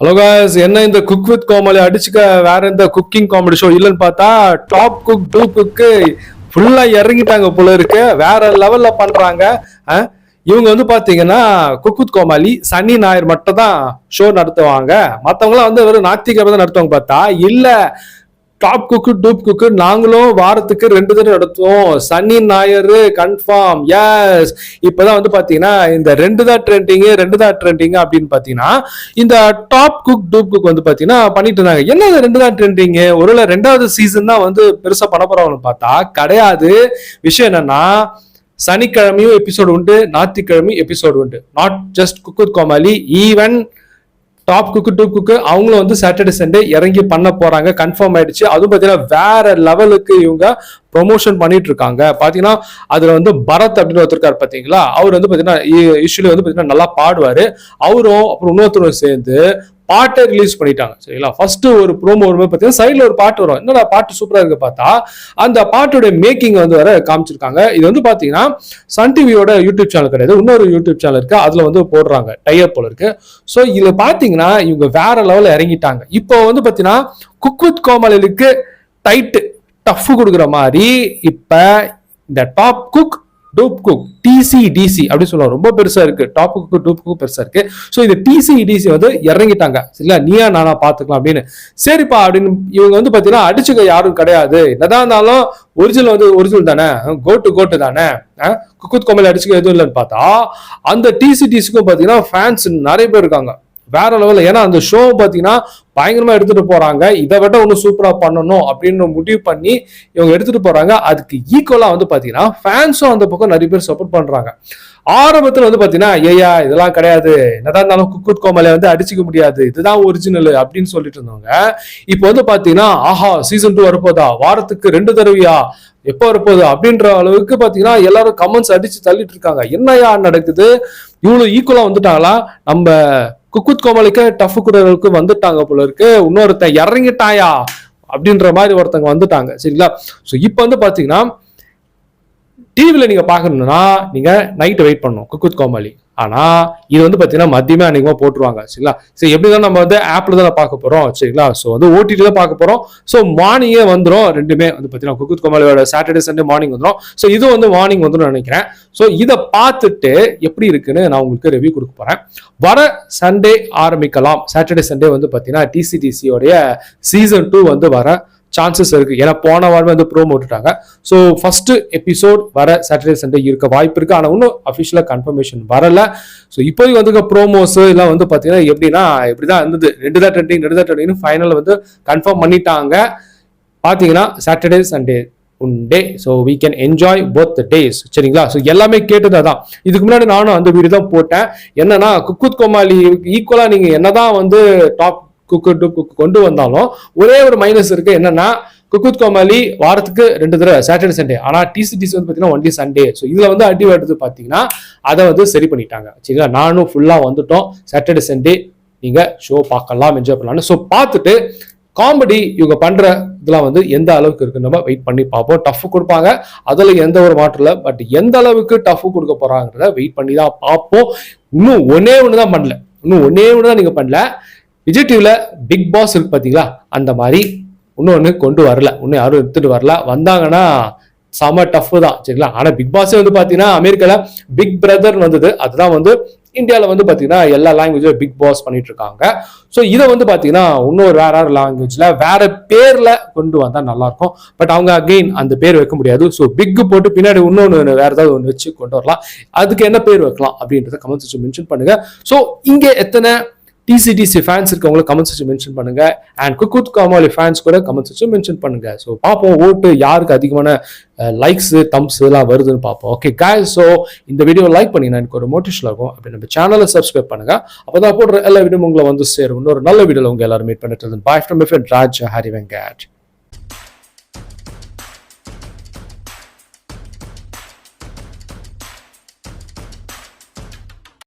Hello guys, என்ன இந்த cook with கோமாளி அடிச்சுக்க வேற எந்த குக்கிங் காமெடி ஷோ இல்லைன்னு பார்த்தா டாப் குக் டூ குக்கு ஃபுல்லா இறங்கிட்டாங்க போல இருக்கு. வேற லெவல்ல பண்றாங்க. இவங்க வந்து பாத்தீங்கன்னா குக் வித் கோமாளி சனி ஞாயிறு மட்டும் தான் ஷோ நடத்துவாங்க. மற்றவங்களாம் வந்து வெறும் ஞாயிற்றுக்கிழமை தான் நடத்துவாங்க. பார்த்தா இல்ல, டாப் குக்கு டூப் குக்கு நாங்களும் வாரத்துக்கு 2 தடவை நடத்துவோம். சனி ஞாயிறு கன்ஃபார்ம். எஸ், இப்பதான் வந்து பாத்தீங்கன்னா இந்த 2 தான் ட்ரெண்டிங் அப்படின்னு பாத்தீங்கன்னா இந்த டாப் குக் டூப் குக் வந்து பாத்தீங்கன்னா பண்ணிட்டு இருந்தாங்க. என்ன 2 தான் ட்ரெண்டிங்? ஒருவேளை 2வது சீசன் தான் வந்து பெருசா பண்ண போறவங்க பார்த்தா கிடையாது. விஷயம் என்னன்னா, சனிக்கிழமையும் எபிசோடு உண்டு, ஞாயிற்றுக்கிழமையும் எபிசோடு உண்டு. Not just cook with Comali, even top cook dupe cook அவங்களும் வந்து சாட்டர்டே சண்டே இறங்கி பண்ண போறாங்க. கன்ஃபார்ம் ஆயிடுச்சு. அதுவும் பாத்தீங்கன்னா வேற லெவலுக்கு இவங்க ப்ரொமோஷன் பண்ணிட்டு இருக்காங்க. பாத்தீங்கன்னா அதுல வந்து பரத் அப்படின்னு ஒருத்தருக்காரு பாத்தீங்களா, அவர் வந்து பாத்தீங்கன்னா யூஸ்வலி வந்து பாத்தீங்கன்னா நல்லா பாடுவாரு. அவரும் அப்புறம் இன்னொருத்தரும் சேர்ந்து பாட்டை ரிலீஸ் பண்ணிட்டாங்க. சரிங்களா, ஃபர்ஸ்ட் ஒரு ப்ரோமோ வரும்போது பார்த்தீங்கன்னா சைட்ல ஒரு பாட்டு வரும். என்னடா பாட்டு சூப்பரா இருக்கு பார்த்தா அந்த பாட்டுடைய மேக்கிங் வந்து வர காமிச்சிருக்காங்க. இது வந்து பாத்தீங்கன்னா சன் டிவியோட யூடியூப் சேனல் கிடையாது, இன்னொரு யூடியூப் சேனல் இருக்கு, அதுல வந்து போடுறாங்க, டைப் போல இருக்கு. ஸோ இதுல பாத்தீங்கன்னா இவங்க வேற லெவலில் இறங்கிட்டாங்க. இப்போ வந்து பாத்தீங்கன்னா குக் வித் கோமாளிக்கு டைட் டஃப் கொடுக்குற மாதிரி இப்ப இந்த top cook dupe cook TCDC அப்படின்னு சொல்லுவாங்க. ரொம்ப பெருசா இருக்கு. டாப் குக் டூப் குக் பெருசா இருக்கு. ஸோ இந்த டிசிடிசி வந்து இறங்கிட்டாங்க. சரிங்களா, நீயா நானா பாத்துக்கலாம் அப்படின்னு. சரிப்பா அப்படின்னு இவங்க வந்து பாத்தீங்கன்னா அடிச்சுக்க யாரும் கிடையாது. என்னதான் இருந்தாலும் ஒரிஜினல் வந்து ஒரிஜினல் தானே, கோட்டு தானே, குக் வித் கோமாளி அடிச்சுக்க எதுவும் இல்லைன்னு பார்த்தா அந்த டிசிடிசிக்கும் பாத்தீங்கன்னா ஃபேன்ஸ் நிறைய பேர் இருக்காங்க. வேற லெவலில். ஏன்னா அந்த ஷோ பார்த்தீங்கன்னா பயங்கரமா எடுத்துட்டு போறாங்க. இதை விட ஒன்றும் சூப்பரா பண்ணணும் அப்படின்னு முடிவு பண்ணி இவங்க எடுத்துட்டு போறாங்க. அதுக்கு ஈக்குவலா வந்து பாத்தீங்கன்னா ஃபேன்ஸும் அந்த பக்கம் நிறைய பேர் சப்போர்ட் பண்றாங்க. ஆரம்பத்தில் வந்து பாத்தீங்கன்னா ஐயா இதெல்லாம் கிடையாது, என்னதான் இருந்தாலும் குக் வித் கோமாளியை வந்து அடிச்சுக்க முடியாது, இதுதான் ஒரிஜினல் அப்படின்னு சொல்லிட்டு இருந்தவங்க இப்போ வந்து பாத்தீங்கன்னா ஆஹா சீசன் 2 வரப்போதா, வாரத்துக்கு 2 தடவையா, எப்போ வரப்போகுது அப்படின்ற அளவுக்கு பாத்தீங்கன்னா எல்லாரும் கமெண்ட்ஸ் அடிச்சு தள்ளிட்டு இருக்காங்க. என்னையா நடக்குது, இவ்வளவு ஈக்குவலா வந்துட்டாங்களா, நம்ம குக் வித் கோமாளிக்கு டஃப் குடலுக்கு வந்துட்டாங்க போல இருக்கு, இன்னொருத்தன் இறங்கிட்டாயா அப்படின்ற மாதிரி ஒருத்தங்க வந்துட்டாங்க. சரிங்களா, ஸோ இப்போ வந்து பாத்தீங்கன்னா டிவியில நீங்க பாக்கணும்னா நீங்க நைட் வெயிட் பண்ணணும் குக் வித் கோமாளி. ஆனா இது வந்து பாத்தீங்கன்னா மதியமே அன்னைக்குமா போட்டுருவாங்க. சரிங்களா, சரி எப்படிதான் நம்ம வந்து ஆப்ல தான் பார்க்க போறோம். சரிங்களா, ஸோ வந்து ஓடிடி தான் பார்க்க போறோம். ஸோ மார்னிங்கே வந்துடும். ரெண்டுமே வந்து பாத்தீங்கன்னா குக் வித் கோமாளியோட சாட்டர்டே சண்டே மார்னிங் வந்துடும். ஸோ இது வந்து மார்னிங் வந்துடும் நினைக்கிறேன். ஸோ இதை பார்த்துட்டு எப்படி இருக்குன்னு நான் உங்களுக்கு ரிவ்யூ கொடுக்க போறேன். வர சண்டே ஆரம்பிக்கலாம். சாட்டர்டே சண்டே வந்து பாத்தீங்கன்னா டிசிடிசியோடைய சீசன் 2 வந்து வர சான்சஸ் இருக்கு. ஏன்னா போன வாரம் வந்து ப்ரோமோ விட்டுட்டாங்க. ஸோ ஃபர்ஸ்ட் எபிசோட் வர சாட்டர்டே சண்டே இருக்க வாய்ப்பு இருக்கு. ஆனால் இன்னும் அஃபிஷியலா கன்ஃபர்மேஷன் வரல. ஸோ இப்போதைக்கு வந்து ப்ரோமோஸ் எல்லாம் வந்து பார்த்தீங்கன்னா எப்படின்னா இப்படிதான் இருந்தது, 2 தான் ட்ரெண்டிங் ஃபைனல் வந்து கன்ஃபார்ம் பண்ணிட்டாங்க. பார்த்தீங்கன்னா சாட்டர்டே சண்டே உண்டே. So we can enjoy both the days. சரிங்களா, ஸோ எல்லாமே கேட்டது தான். இதுக்கு முன்னாடி நானும் அந்த வீடியோ தான் போட்டேன். என்னன்னா குக் வித் கோமாளி ஈக்குவலா நீங்க என்னதான் வந்து டாப் குக்கு கொண்டு வந்தாலும் ஒரே ஒரு மைனஸ் இருக்கு. என்னன்னா குக் வித் கோமாளி வாரத்துக்கு 2 தடவை சாட்டர்டே சண்டே, ஆனா டிசிடிசி வந்து பாத்தீங்கன்னா ஒன்லி சண்டே. ஸோ இதுல வந்து அடி எடுத்து பாத்தீங்கன்னா அதை வந்து சரி பண்ணிட்டாங்க. சரிங்களா, நானும் ஃபுல்லா வந்துட்டோம். சாட்டர்டே சண்டே நீங்க ஷோ பார்க்கலாம், என்ஜாய் பண்ணலாம். ஸோ பார்த்துட்டு காமெடி இவங்க பண்ற இதெல்லாம் வந்து எந்த அளவுக்கு இருக்கு நம்ம வெயிட் பண்ணி பார்ப்போம். டஃப் கொடுப்பாங்க, அதுல எந்த ஒரு மாற்றம் இல்லை. பட் எந்த அளவுக்கு டஃப் கொடுக்க போறாங்கிறத வெயிட் பண்ணி தான் பார்ப்போம். இன்னும் ஒன்னே ஒன்று தான் நீங்க பண்ணல. விஜய் டிவில பிக் பாஸ் இருக்கு பாத்தீங்களா, அந்த மாதிரி இன்னொன்னு கொண்டு வரல. இன்னும் யாரும் எடுத்துட்டு வரல. வந்தாங்கன்னா செம டஃப் தான். சரிங்களா, ஆனா பிக் பாஸே வந்து பாத்தீங்கன்னா அமெரிக்கால பிக் பிரதர் வந்தது. அதுதான் வந்து இந்தியாவில் வந்து பாத்தீங்கன்னா எல்லா லாங்குவேஜும் பிக் பாஸ் பண்ணிட்டு இருக்காங்க. ஸோ இதை வந்து பாத்தீங்கன்னா இன்னொரு வேற லாங்குவேஜ்ல வேற பேர்ல கொண்டு வந்தா நல்லா இருக்கும். பட் அவங்க அகெயின் அந்த பேர் வைக்க முடியாது. ஸோ பிக் போட்டு பின்னாடி இன்னொன்று வேற ஏதாவது ஒன்று வச்சு கொண்டு வரலாம். அதுக்கு என்ன பேர் வைக்கலாம் அப்படின்றத கமெண்ட் செக்ஷன் மென்ஷன் பண்ணுங்க. ஸோ இங்க எத்தனை டிசிடிசி ஃபேன்ஸ் இருக்கவங்கள கமெண்ட் செக்ஷன் மென்ஷன் பண்ணுங்க. And cook with Comali fans கூட கமெண்ட் செக்ஷன் மென்ஷன் பண்ணுங்க. ஸோ பார்ப்போம் ஓட்டு யாருக்கு அதிகமான லைக்ஸ் தம்ஸ் எல்லாம் வருதுன்னு பார்ப்போம். ஓகே காய்ஸ், ஸோ இந்த வீடியோ லைக் பண்ணினா எனக்கு ஒரு மோட்டிவேஷன் ஆகும். அப்படி நம்ம சேனலை சப்ஸ்கிரைப் பண்ணுங்க. அப்பதான் போடுற எல்லா வீடியோ உங்களை வந்து சேரும். இன்னொரு நல்ல வீடியோல உங்க எல்லாரும் மீட் பண்ணிட்டு bye from my friend Raj Hari Venkat.